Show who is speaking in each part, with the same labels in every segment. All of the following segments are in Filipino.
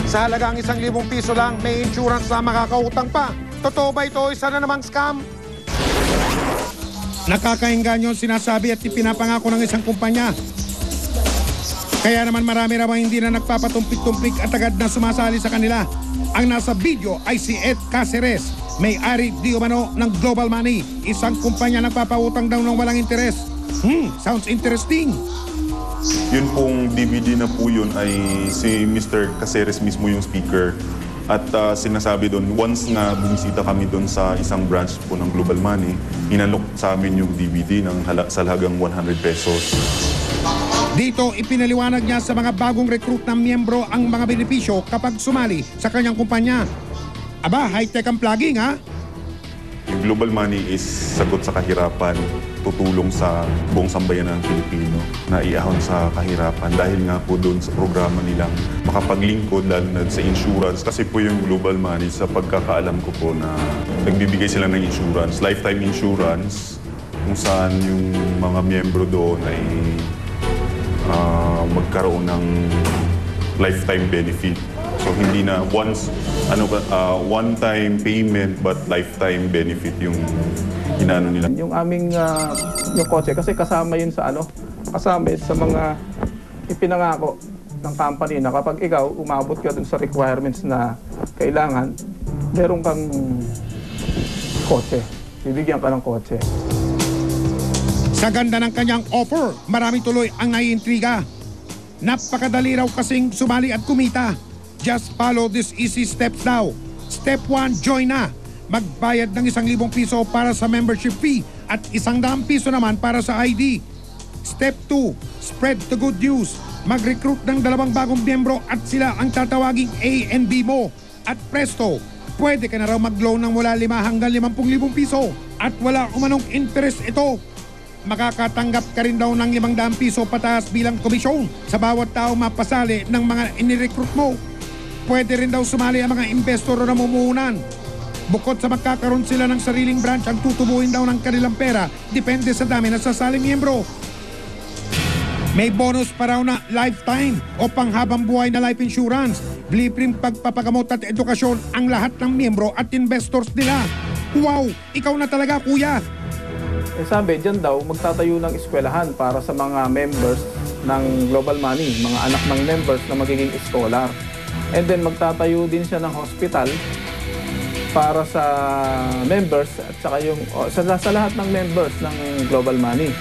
Speaker 1: Sa halagang 1,000 piso lang, may insurance na makakautang pa. Totoo ba ito? Isa na namang scam? Nakakaengganyo sinasabi at ipinapangako ng isang kumpanya. Kaya naman marami raw hindi na nagpapatumpik-tumpik at agad na sumasali sa kanila. Ang nasa video ay si Ed Caceres, may-ari di umano ng Global Money, isang kumpanya nagpapautang daw ng walang interes. Sounds interesting.
Speaker 2: Yun pong DVD na po yun ay si Mr. Caceres mismo yung speaker. At sinasabi doon, once nga bumisita kami doon sa isang branch po ng Global Money, inalok sa amin yung DVD sa halagang 100 pesos.
Speaker 1: Dito, ipinaliwanag niya sa mga bagong recruit na miyembro ang mga benepisyo kapag sumali sa kanyang kumpanya. Aba, high-tech ang plugging, ha?
Speaker 2: Yung Global Money is sagot sa kahirapan, tutulong sa buong sambayan ng Pilipino na iahon sa kahirapan dahil nga po doon sa programa nilang makapaglingkod lalo na sa insurance. Kasi po yung Global Money, sa pagkakaalam ko po na nagbibigay sila ng insurance, lifetime insurance, kung saan yung mga miyembro doon ay magkaroon ng lifetime benefit. So hindi na one-time payment but lifetime benefit yung inaano nila.
Speaker 3: Yung aming yung kotse kasi kasama yun sa kasama yun sa mga ipinangako ng company na kapag ikaw umabot ka dun sa requirements na kailangan, meron kang kotse. Bibigyan ka ng kotse.
Speaker 1: Sa ganda ng kanyang offer, marami tuloy ang naiintriga. Napakadali raw kasing sumali at kumita. Just follow these easy steps now. Step 1, join na. Magbayad ng 1,000 piso para sa membership fee at 100 piso naman para sa ID. Step 2, spread the good news. Mag-recruit ng 2 bagong miyembro at sila ang tatawaging A and B mo. At presto, pwede ka na raw mag-loan ng mula 5 hanggang 50,000 piso. At wala umanong interest ito. Makakatanggap ka rin daw ng 500 piso pataas bilang komisyon sa bawat tao mapasali ng mga inirecruit mo. Pwede rin daw sumali ang mga investor na mumuhunan. Bukod sa magkakaroon sila ng sariling branch, ang tutubuin daw ng kanilang pera depende sa dami na sasaling miyembro. May bonus pa raw na lifetime o panghabang buhay na life insurance. Libreng pagpapagamot at edukasyon ang lahat ng miyembro at investors nila. Wow! Ikaw na talaga, kuya!
Speaker 3: Sabi, dyan daw magtatayo ng eskwelahan para sa mga members ng Global Money, mga anak ng members na magiging scholar. And then magtatayo din siya ng hospital para sa members at saka yung sa lahat ng members ng Global Money.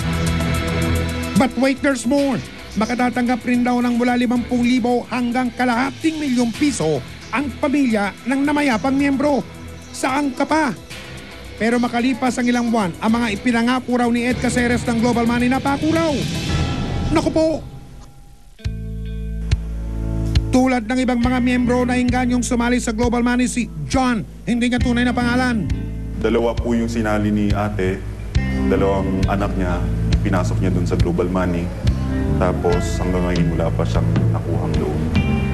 Speaker 1: But wait, there's more. Makatatanggap rin daw ng mula 50,000 hanggang 250,000 piso ang pamilya ng namayapang miyembro. Saan ka pa? Pero makalipas ang ilang buwan, ang mga ipinangako raw ni Ed Caceres ng Global Money napako raw. Naku po! Tulad ng ibang mga miyembro na ingganyong sumali sa Global Money, si John, hindi niya tunay na pangalan.
Speaker 2: 2 po yung sinali ni ate, 2 anak niya, pinasok niya dun sa Global Money. Tapos hanggang ngayon wala pa siyang nakuhang loan.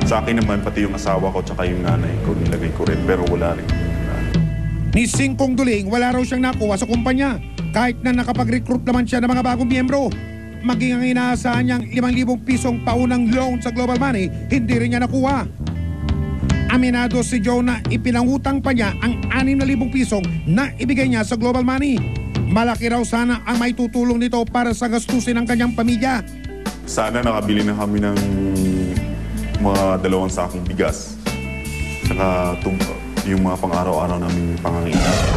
Speaker 2: Sa akin naman, pati yung asawa ko tsaka yung nanay ko, nilagay ko rin, pero wala rin.
Speaker 1: Ni Singkong Duling, wala raw siyang nakuha sa kumpanya. Kahit na nakapag-recruit naman siya ng mga bagong miyembro. Maging ang inaasahan niyang 5,000 pisong paunang loan sa Global Money, hindi rin niya nakuha. Aminado si Joe na ipinangutang pa niya ang 6,000 pisong na ibigay niya sa Global Money. Malaki raw sana ang may tutulong nito para sa gastusin ng kanyang pamilya.
Speaker 2: Sana nakabili na kami ng mga 2 sakong bigas. Saka yung mga pang-araw-araw namin pangangailangan.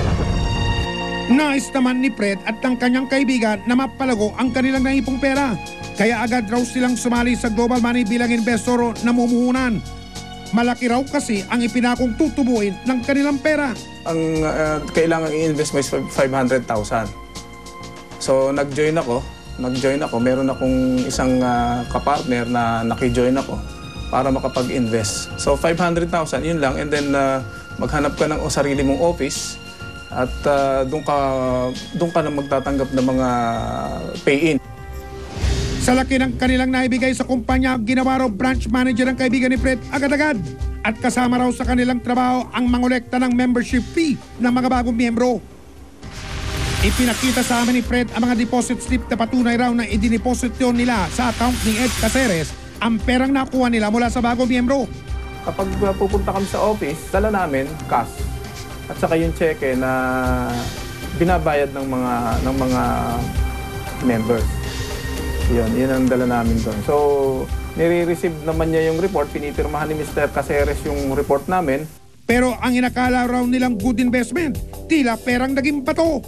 Speaker 1: Nais naman ni Fred at ng kanyang kaibigan na mapalago ang kanilang naipong pera. Kaya agad raw silang sumali sa Global Money bilang investor o namumuhunan. Malaki raw kasi ang ipinakong tutubuin ng kanilang pera.
Speaker 3: Ang kailangan i-invest mo is 500,000. So nag-join ako. Meron akong isang kapartner na naki-join ako para makapag-invest. So 500,000, yun lang. And then maghanap ka ng sarili mong office at doon ka na magtatanggap ng mga pay-in.
Speaker 1: Sa laki ng kanilang naibigay sa kumpanya, ginawa raw branch manager ng kaibigan ni Fred agad-agad. At kasama raw sa kanilang trabaho ang mangolekta ng membership fee ng mga bagong miyembro. Ipinakita sa amin ni Fred ang mga deposit slip na patunay raw na idiniposito nila sa account ni Ed Caceres ang perang nakuha nila mula sa bagong miyembro.
Speaker 3: Kapag pupunta kami sa office, dala namin cash at saka yung cheque na binabayad ng mga members. Yun ang dala namin doon. So, nire-receive naman niya yung report, pinipirmahan ni Mr. Caceres yung report namin.
Speaker 1: Pero ang inakala raw nilang good investment, tila perang naging bato.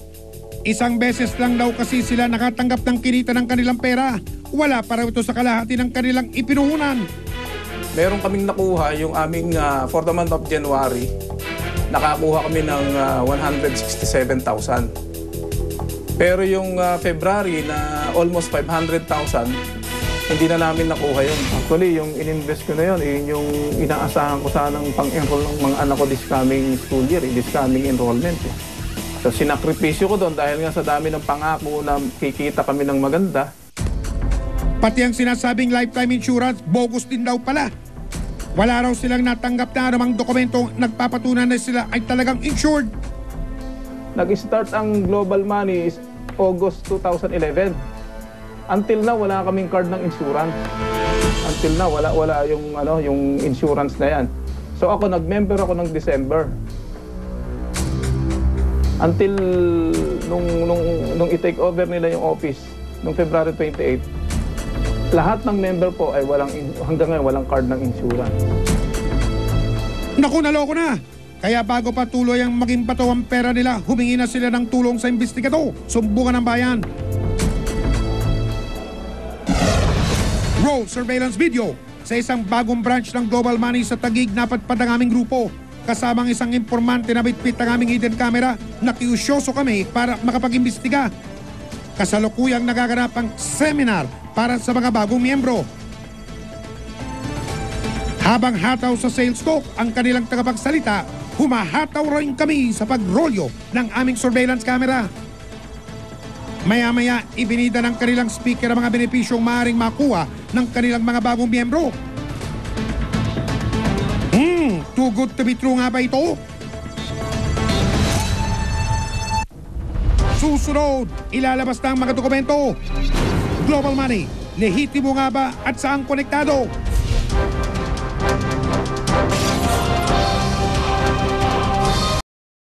Speaker 1: Isang beses lang daw kasi sila nakatanggap ng kinita ng kanilang pera. Wala pa raw ito sa kalahati ng kanilang ipinuhunan.
Speaker 3: Meron kaming nakuha yung aming for the month of January. Nakakuha kami ng 167,000. Pero yung February na almost 500,000, hindi na namin nakuha yun. Actually, yung ininvest ko na yun, yung inaasahan ko sanang pang-enroll ng mga anak ko this coming school year, this coming enrollment. So, sinakripisyo ko doon dahil nga sa dami ng pangako na kikita kami ng maganda.
Speaker 1: Pati ang sinasabing lifetime insurance, bogus din daw pala. Wala raw silang natanggap na anumang dokumento nagpapatunay na sila ay talagang insured.
Speaker 3: Nag-start ang Global Money is August 2011. Until now, wala kaming card ng insurance. Until now, wala yung insurance na yan. So ako, nag-member ako ng December. Until nung i-take over nila yung office, nung February 28, lahat ng member po ay hanggang ngayon walang card ng insurance.
Speaker 1: Naku, naloko na! Kaya bago pa tuloy ang maging bato ang pera nila, humingi na sila ng tulong sa investigador. Sumbungan ng bayan. Roll surveillance video. Sa isang bagong branch ng Global Money sa Taguig, napadpad ang aming grupo. Kasamang isang informante na bitbit ang aming hidden camera, nakiusyoso kami para makapag-imbestiga. Kasalukuyang nagaganap ang seminar para sa mga bagong miyembro. Habang hataw sa sales talk ang kanilang tagapagsalita, humahataw rin kami sa pagrolyo ng aming surveillance camera. Maya-maya, ibinida ng kanilang speaker ang mga benepisyong maaaring makuha ng kanilang mga bagong miyembro. Too good to be true nga ba ito? Susunod, ilalabas na ang mga dokumento. Global Money, lehitimo nga ba at saan konektado?